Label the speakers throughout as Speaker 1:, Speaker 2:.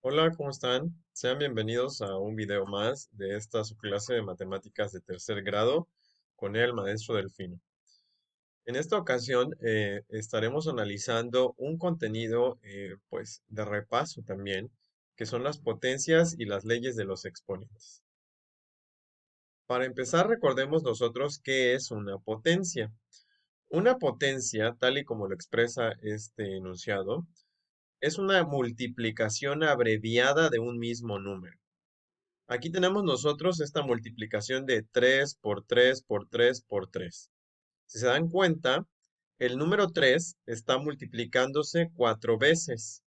Speaker 1: Hola, ¿cómo están? Sean bienvenidos a un video más de esta su clase de matemáticas de tercer grado con el maestro Delfino. En esta ocasión estaremos analizando un contenido pues de repaso también, que son las potencias y las leyes de los exponentes. Para empezar, recordemos nosotros qué es una potencia. Una potencia, tal y como lo expresa este enunciado, es una multiplicación abreviada de un mismo número. Aquí tenemos nosotros esta multiplicación de 3 por 3 por 3 por 3. Si se dan cuenta, el número 3 está multiplicándose 4 veces.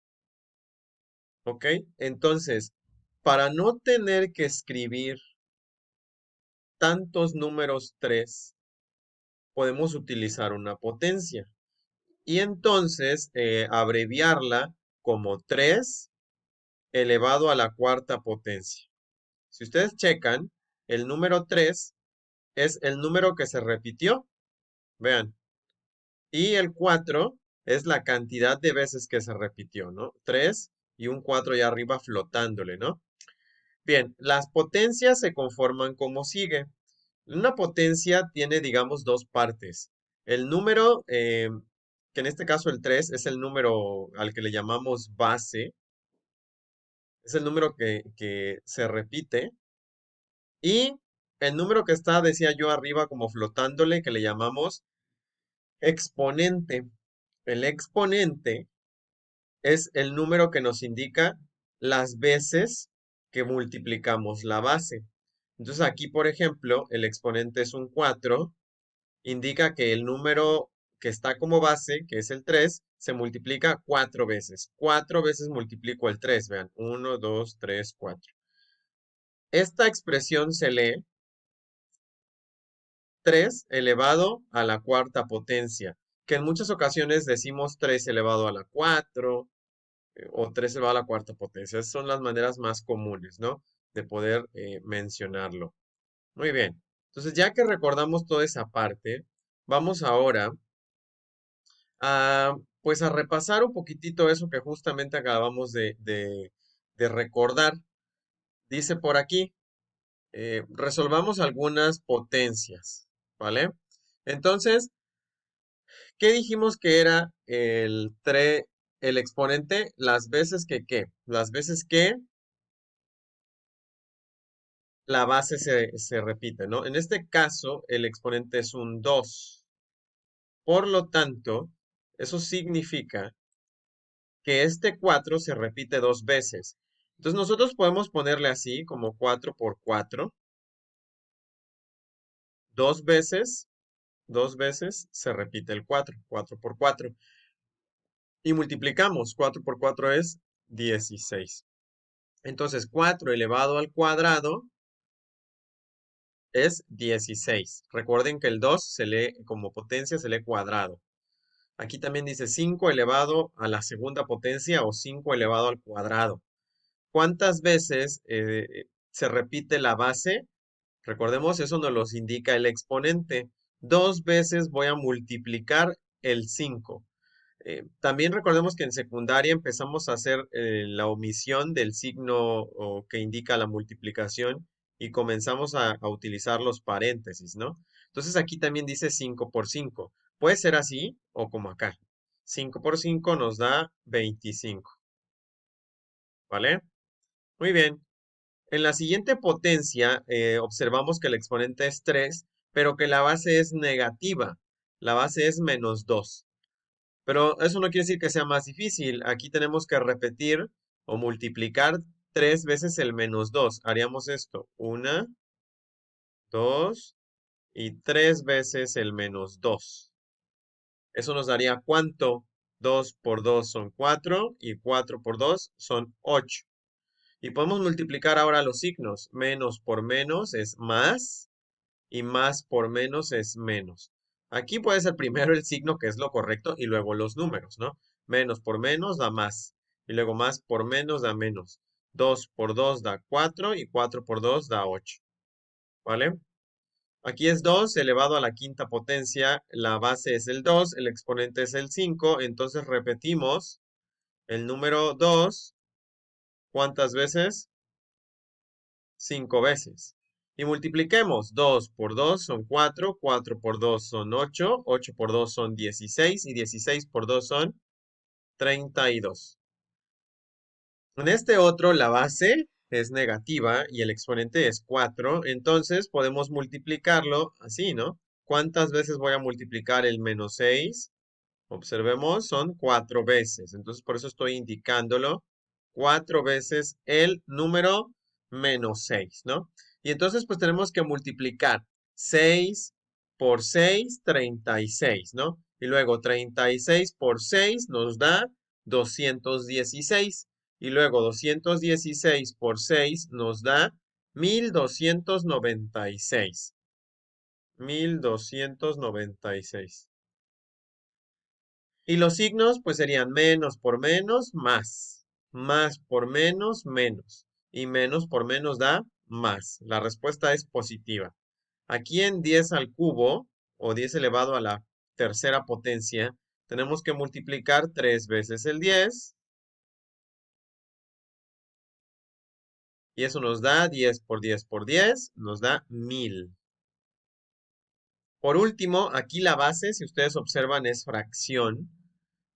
Speaker 1: ¿Ok? Entonces, para no tener que escribir tantos números 3, podemos utilizar una potencia. Y entonces abreviarla como 3 elevado a la cuarta potencia. Si ustedes checan, el número 3 es el número que se repitió. Vean. Y el 4 es la cantidad de veces que se repitió, ¿no? 3 y un 4 ya arriba flotándole, ¿no? Bien, las potencias se conforman como sigue. Una potencia tiene, digamos, dos partes. El número, que en este caso el 3 es el número al que le llamamos base, es el número que se repite. Y el número que está, decía yo, arriba como flotándole, que le llamamos exponente. El exponente es el número que nos indica las veces que multiplicamos la base. Entonces aquí, por ejemplo, el exponente es un 4, indica que el número que está como base, que es el 3, se multiplica 4 veces. 4 veces multiplico el 3, vean, 1, 2, 3, 4. Esta expresión se lee 3 elevado a la cuarta potencia, que en muchas ocasiones decimos 3 elevado a la 4 o 3 elevado a la cuarta potencia. Esas son las maneras más comunes, ¿no? De poder mencionarlo. Muy bien. Entonces, ya que recordamos toda esa parte, vamos ahora a, pues a repasar un poquitito eso que justamente acabamos de recordar. Dice por aquí, resolvamos algunas potencias, ¿vale? Entonces, ¿qué dijimos que era el exponente? Las veces que, ¿qué? Las veces que la base se repite, ¿no? En este caso, el exponente es un 2. Por lo tanto, eso significa que este 4 se repite dos veces. Entonces, nosotros podemos ponerle así, como 4 por 4. Dos dos veces se repite el 4, 4 por 4. Y multiplicamos, 4 por 4 es 16. Entonces, 4 elevado al cuadrado es 16. Recuerden que el 2 se lee como potencia, se lee cuadrado. Aquí también dice 5 elevado a la segunda potencia o 5 elevado al cuadrado. ¿Cuántas veces se repite la base? Recordemos, eso nos los indica el exponente. Dos veces voy a multiplicar el 5. También recordemos que en secundaria empezamos a hacer la omisión del signo que indica la multiplicación y comenzamos a utilizar los paréntesis, ¿no? Entonces aquí también dice 5 por 5. Puede ser así o como acá. 5 por 5 nos da 25, ¿vale? Muy bien. En la siguiente potencia observamos que el exponente es 3, pero que la base es negativa. La base es -2. Pero eso no quiere decir que sea más difícil. Aquí tenemos que repetir o multiplicar 3 veces el -2. Haríamos esto. Una, 2 y 3 veces el -2. Eso nos daría ¿cuánto? 2 por 2 son 4 y 4 por 2 son 8. Y podemos multiplicar ahora los signos. Menos por menos es más y más por menos es menos. Aquí puede ser primero el signo, que es lo correcto, y luego los números, ¿no? Menos por menos da más. Y luego más por menos da menos. 2 por 2 da 4 y 4 por 2 da 8. ¿Vale? Aquí es 2 elevado a la quinta potencia. La base es el 2, el exponente es el 5. Entonces repetimos el número 2 ¿Cuántas veces? 5 veces. Y multipliquemos. 2 por 2 son 4, 4 por 2 son 8, 8 por 2 son 16 y 16 por 2 son 32. En este otro, la base es negativa y el exponente es 4, entonces podemos multiplicarlo así, ¿no? ¿Cuántas veces voy a multiplicar el menos 6? Observemos, son 4 veces. Entonces, por eso estoy indicándolo 4 veces el número menos 6, ¿no? Y entonces, pues tenemos que multiplicar 6 por 6, 36, ¿no? Y luego 36 por 6 nos da 216. Y luego 216 por 6 nos da 1296. 1296. Y los signos pues serían menos por menos, más. Más por menos, menos. Y menos por menos da más. La respuesta es positiva. Aquí en 10 al cubo, o 10 elevado a la tercera potencia, tenemos que multiplicar 3 veces el 10. Y eso nos da 10 por 10 por 10, nos da 1000. Por último, aquí la base, si ustedes observan, es fracción,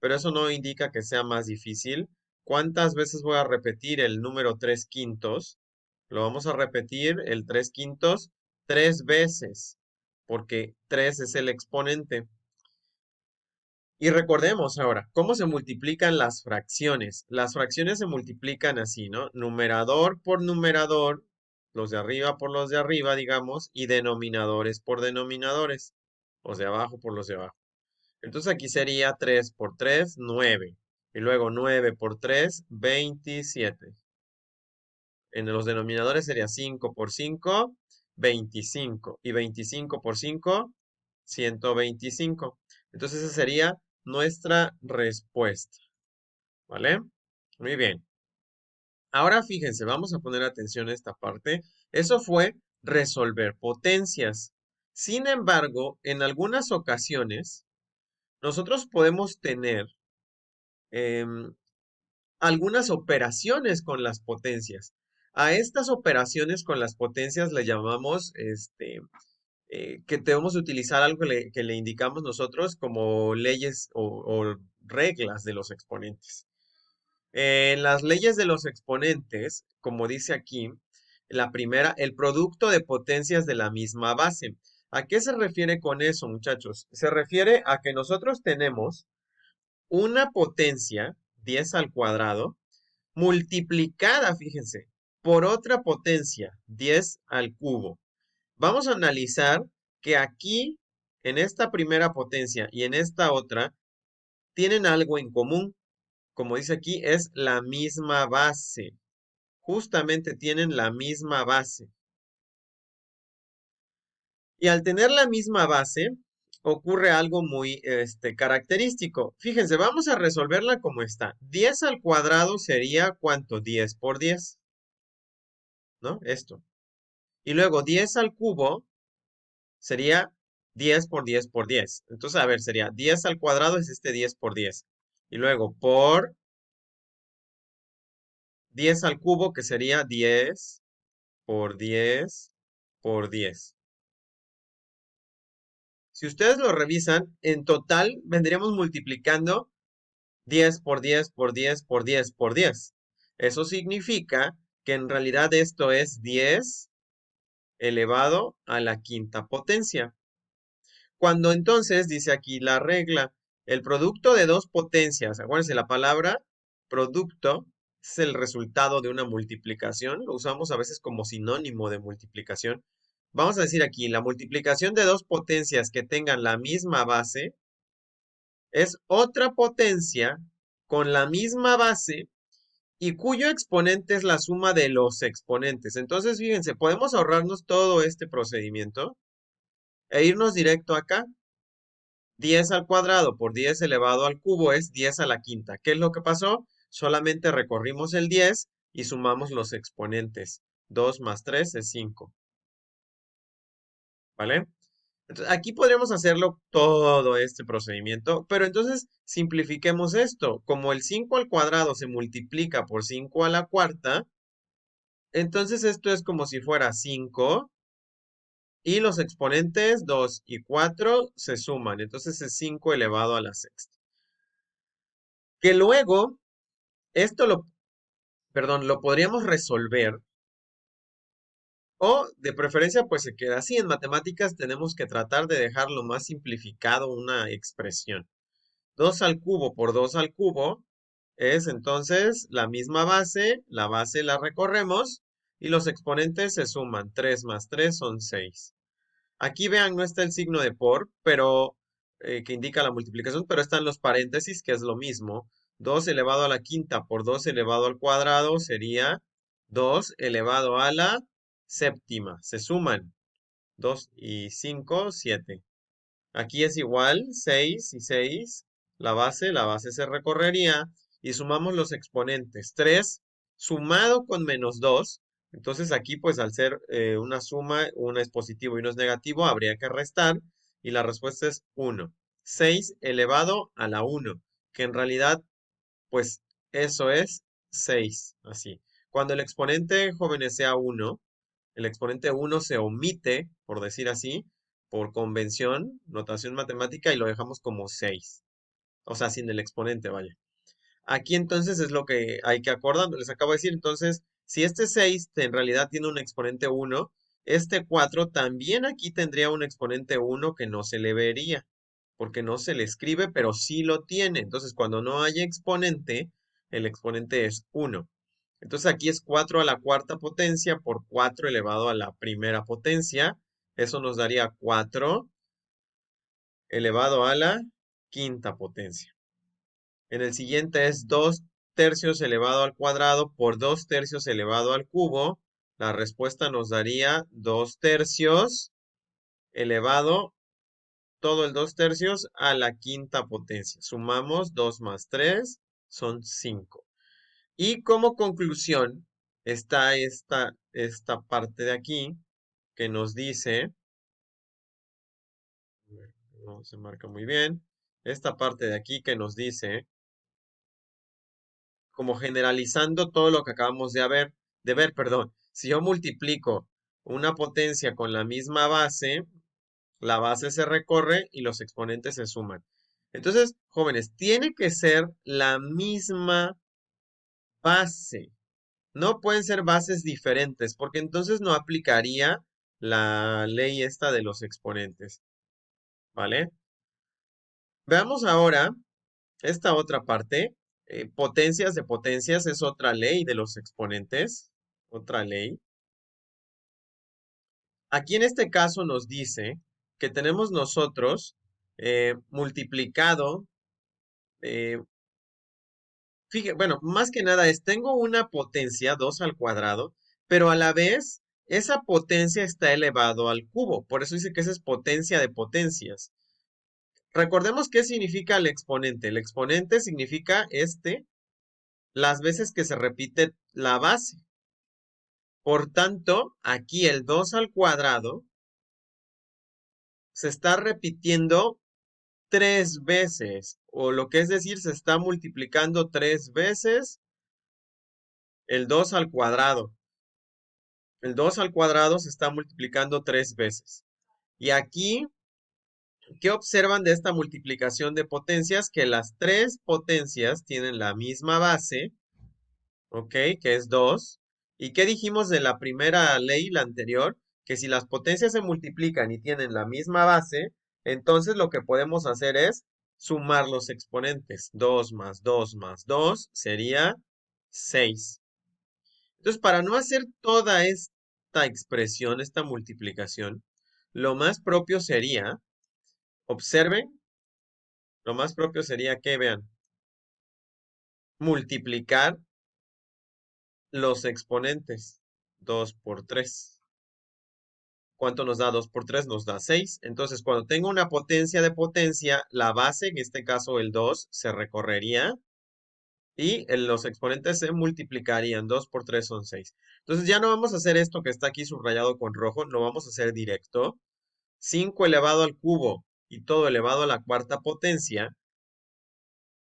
Speaker 1: pero eso no indica que sea más difícil. ¿Cuántas veces voy a repetir el número 3 quintos? Lo vamos a repetir el 3 quintos 3 veces, porque 3 es el exponente. Y recordemos ahora, ¿cómo se multiplican las fracciones? Las fracciones se multiplican así, ¿no? Numerador por numerador, los de arriba por los de arriba, digamos, y denominadores por denominadores, los de abajo por los de abajo. Entonces aquí sería 3 por 3, 9. Y luego 9 por 3, 27. En los denominadores sería 5 por 5, 25. Y 25 por 5, 125. Entonces esa sería nuestra respuesta. ¿Vale? Muy bien. Ahora fíjense, vamos a poner atención a esta parte. Eso fue resolver potencias. Sin embargo, en algunas ocasiones, nosotros podemos tener em, algunas operaciones con las potencias. A estas operaciones con las potencias le llamamos, que debemos utilizar algo que le indicamos nosotros como leyes o reglas de los exponentes. En las leyes de los exponentes, como dice aquí, la primera, el producto de potencias de la misma base. ¿A qué se refiere con eso, muchachos? Se refiere a que nosotros tenemos una potencia, 10 al cuadrado, multiplicada, fíjense, por otra potencia, 10 al cubo. Vamos a analizar que aquí, en esta primera potencia y en esta otra, tienen algo en común. Como dice aquí, es la misma base. Justamente tienen la misma base. Y al tener la misma base, ocurre algo muy característico. Fíjense, vamos a resolverla como está. 10 al cuadrado sería ¿cuánto? 10 por 10, ¿no? Esto. Y luego 10 al cubo sería 10 por 10 por 10. Entonces, a ver, sería 10 al cuadrado es este 10 por 10. Y luego por 10 al cubo, que sería 10 por 10 por 10. Si ustedes lo revisan, en total vendríamos multiplicando 10 por 10 por 10 por 10 por 10. Eso significa que en realidad esto es 10 elevado a la quinta potencia. Cuando entonces dice aquí la regla, el producto de dos potencias, acuérdense, la palabra producto es el resultado de una multiplicación, lo usamos a veces como sinónimo de multiplicación. Vamos a decir aquí, la multiplicación de dos potencias que tengan la misma base es otra potencia con la misma base y cuyo exponente es la suma de los exponentes. Entonces, fíjense, podemos ahorrarnos todo este procedimiento e irnos directo acá. 10 al cuadrado por 10 elevado al cubo es 10 a la quinta. ¿Qué es lo que pasó? Solamente recorrimos el 10 y sumamos los exponentes. 2 más 3 es 5. ¿Vale? Entonces, aquí podríamos hacerlo todo este procedimiento, pero entonces simplifiquemos esto. Como el 5 al cuadrado se multiplica por 5 a la cuarta, entonces esto es como si fuera 5 y los exponentes 2 y 4 se suman. Entonces es 5 elevado a la sexta. Que luego, esto lo podríamos resolver o de preferencia pues se queda así. En matemáticas tenemos que tratar de dejar lo más simplificado una expresión. 2 al cubo por 2 al cubo es entonces la misma base, la base la recorremos y los exponentes se suman. 3 más 3 son 6. Aquí vean, no está el signo de por, pero que indica la multiplicación, pero están los paréntesis, que es lo mismo. 2 elevado a la quinta por 2 elevado al cuadrado sería 2 elevado a la séptima. Se suman 2 y 5, 7. Aquí es igual, 6 y 6, la base se recorrería y sumamos los exponentes. 3 sumado con menos 2, entonces aquí pues al ser una suma, uno es positivo y uno es negativo, habría que restar y la respuesta es 1. 6 elevado a la 1, que en realidad pues eso es 6, así. Cuando el exponente, jóvenes, sea 1, el exponente 1 se omite, por decir así, por convención, notación matemática, y lo dejamos como 6. O sea, sin el exponente, vaya. Aquí entonces es lo que hay que acordar. Les acabo de decir, entonces, si este 6 en realidad tiene un exponente 1, este 4 también aquí tendría un exponente 1 que no se le vería, porque no se le escribe, pero sí lo tiene. Entonces, cuando no hay exponente, el exponente es 1. Entonces aquí es 4 a la cuarta potencia por 4 elevado a la primera potencia. Eso nos daría 4 elevado a la quinta potencia. En el siguiente es 2 tercios elevado al cuadrado por 2 tercios elevado al cubo. La respuesta nos daría 2 tercios elevado, todo el 2 tercios a la quinta potencia. Sumamos 2 más 3, son 5. Y como conclusión está esta parte de aquí que nos dice, no se marca muy bien, esta parte de aquí que nos dice, como generalizando todo lo que acabamos de ver, perdón, si yo multiplico una potencia con la misma base, la base se recorre y los exponentes se suman. Entonces, jóvenes, tiene que ser la misma base. No pueden ser bases diferentes, porque entonces no aplicaría la ley esta de los exponentes, ¿vale? Veamos ahora esta otra parte. Potencias de potencias es otra ley de los exponentes, otra ley. Aquí en este caso nos dice que tenemos nosotros multiplicado, eh, bueno, más que nada es, tengo una potencia 2 al cuadrado, pero a la vez esa potencia está elevado al cubo. Por eso dice que esa es potencia de potencias. Recordemos qué significa el exponente. El exponente significa las veces que se repite la base. Por tanto, aquí el 2 al cuadrado se está repitiendo 3 veces, o lo que es decir, se está multiplicando 3 veces el 2 al cuadrado. El 2 al cuadrado se está multiplicando 3 veces. Y aquí, ¿qué observan de esta multiplicación de potencias? Que las tres potencias tienen la misma base, ¿ok? Que es 2. ¿Y qué dijimos de la primera ley, la anterior? Que si las potencias se multiplican y tienen la misma base, entonces lo que podemos hacer es sumar los exponentes. 2 más 2 más 2 sería 6. Entonces, para no hacer toda esta expresión, esta multiplicación, lo más propio sería, observen, lo más propio sería que vean, multiplicar los exponentes. 2 por 3. ¿Cuánto nos da 2 por 3? Nos da 6. Entonces, cuando tengo una potencia de potencia, la base, en este caso el 2, se recorrería y los exponentes se multiplicarían. 2 por 3 son 6. Entonces, ya no vamos a hacer esto que está aquí subrayado con rojo, lo vamos a hacer directo. 5 elevado al cubo y todo elevado a la cuarta potencia,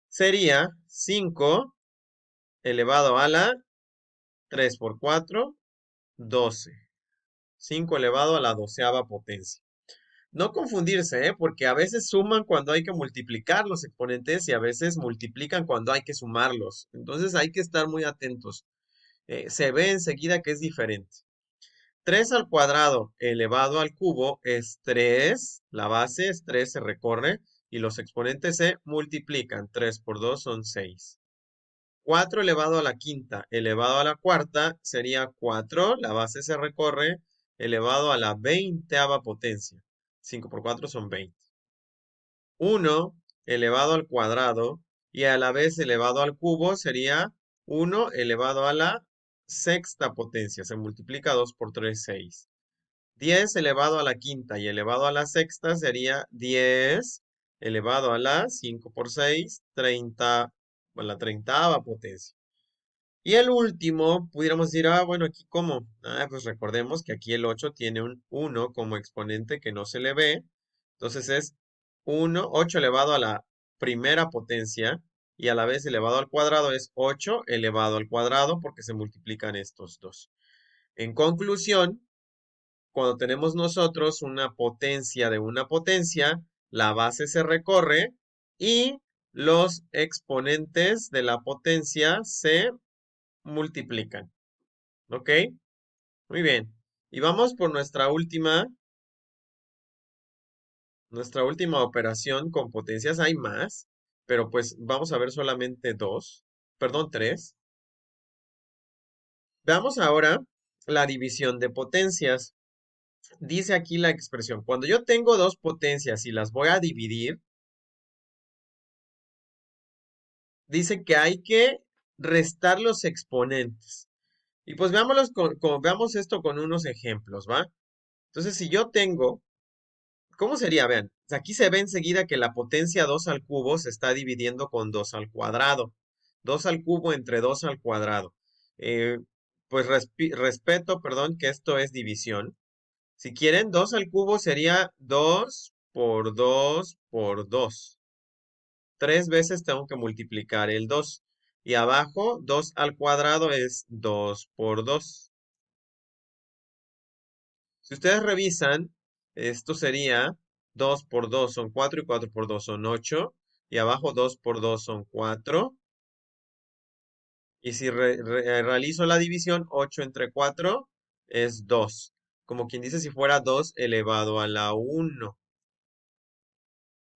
Speaker 1: sería 5 elevado a la 3 por 4, 12. 5 elevado a la doceava potencia. No confundirse, ¿eh? Porque a veces suman cuando hay que multiplicar los exponentes y a veces multiplican cuando hay que sumarlos. Entonces hay que estar muy atentos. Se ve enseguida que es diferente. 3 al cuadrado elevado al cubo es 3. La base es 3, se recorre. Y los exponentes se multiplican. 3 por 2 son 6. 4 elevado a la quinta elevado a la cuarta sería 4. La base se recorre elevado a la veinteava potencia. 5 por 4 son 20. 1 elevado al cuadrado y a la vez elevado al cubo sería 1 elevado a la sexta potencia. Se multiplica 2 por 3, 6. 10 elevado a la quinta y elevado a la sexta sería 10 elevado a la 5 por 6, 30, a la treintaava potencia. Y el último, pudiéramos decir, bueno, aquí cómo. Pues recordemos que aquí el 8 tiene un 1 como exponente que no se le ve. Entonces es 8 elevado a la primera potencia y a la vez elevado al cuadrado es 8 elevado al cuadrado porque se multiplican estos dos. En conclusión, cuando tenemos nosotros una potencia de una potencia, la base se recorre y los exponentes de la potencia se multiplican. ¿Ok? Muy bien. Y vamos por nuestra última operación con potencias. Hay más, pero pues vamos a ver solamente dos, perdón, tres. Veamos ahora la división de potencias. Dice aquí la expresión, cuando yo tengo dos potencias y las voy a dividir, dice que hay que restar los exponentes. Y pues veamos esto con unos ejemplos, ¿va? Entonces, si yo tengo, ¿cómo sería? Vean, aquí se ve enseguida que la potencia 2 al cubo se está dividiendo con 2 al cuadrado. 2 al cubo entre 2 al cuadrado. Eh, pues respeto, perdón, que esto es división. Si quieren, 2 al cubo sería 2 por 2 por 2. Tres veces tengo que multiplicar el 2. Y abajo, 2 al cuadrado es 2 por 2. Si ustedes revisan, esto sería 2 por 2 son 4 y 4 por 2 son 8. Y abajo 2 por 2 son 4. Y si realizo la división, 8 entre 4 es 2. Como quien dice si fuera 2 elevado a la 1.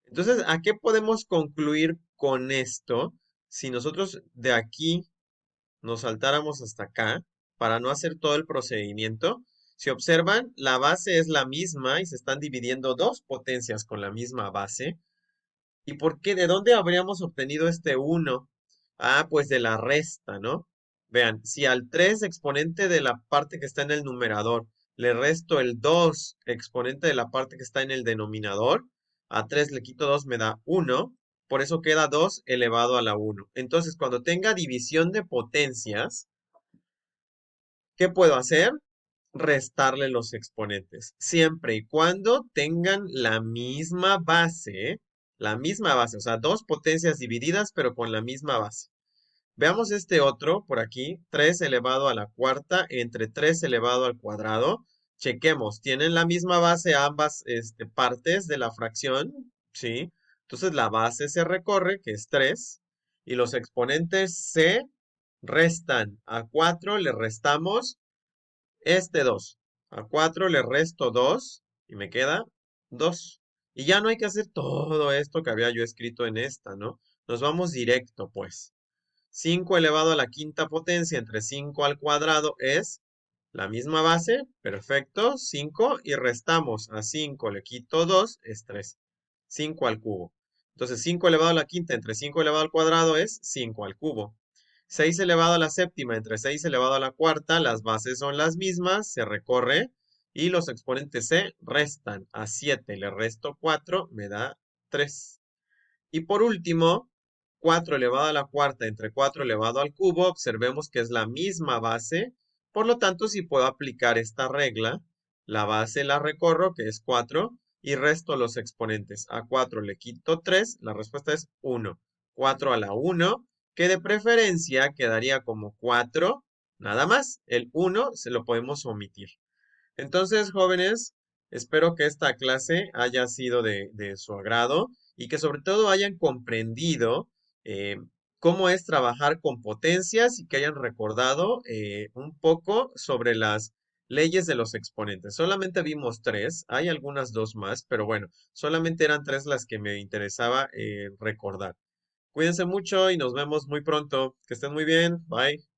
Speaker 1: Entonces, ¿a qué podemos concluir con esto? Si nosotros de aquí nos saltáramos hasta acá para no hacer todo el procedimiento. Si observan, la base es la misma y se están dividiendo dos potencias con la misma base. ¿Y por qué? ¿De dónde habríamos obtenido este 1? Pues de la resta, ¿no? Vean, si al 3 exponente de la parte que está en el numerador le resto el 2 exponente de la parte que está en el denominador, a 3 le quito 2 me da 1, por eso queda 2 elevado a la 1. Entonces, cuando tenga división de potencias, ¿qué puedo hacer? Restarle los exponentes, siempre y cuando tengan la misma base, o sea, dos potencias divididas, pero con la misma base. Veamos este otro por aquí, 3 elevado a la cuarta entre 3 elevado al cuadrado. Chequemos, ¿tienen la misma base ambas partes de la fracción? Sí. Entonces la base se recorre, que es 3, y los exponentes se restan. A 4 le restamos 2. A 4 le resto 2 y me queda 2. Y ya no hay que hacer todo esto que había yo escrito en esta, ¿no? Nos vamos directo, pues. 5 elevado a la quinta potencia entre 5 al cuadrado es la misma base, perfecto, 5 y restamos a 5, le quito 2, es 3. 5 al cubo. Entonces 5 elevado a la quinta entre 5 elevado al cuadrado es 5 al cubo. 6 elevado a la séptima entre 6 elevado a la cuarta, las bases son las mismas, se recorre y los exponentes se restan. A 7 le resto 4, me da 3. Y por último, 4 elevado a la cuarta entre 4 elevado al cubo, observemos que es la misma base, por lo tanto, si puedo aplicar esta regla, la base la recorro, que es 4, y resto los exponentes. A 4 le quito 3, la respuesta es 1. 4 a la 1, que de preferencia quedaría como 4, nada más. El 1 se lo podemos omitir. Entonces, jóvenes, espero que esta clase haya sido de su agrado y que sobre todo hayan comprendido eh, cómo es trabajar con potencias y que hayan recordado un poco sobre las leyes de los exponentes. Solamente vimos tres, hay algunas dos más, pero bueno, solamente eran tres las que me interesaba recordar. Cuídense mucho y nos vemos muy pronto. Que estén muy bien. Bye.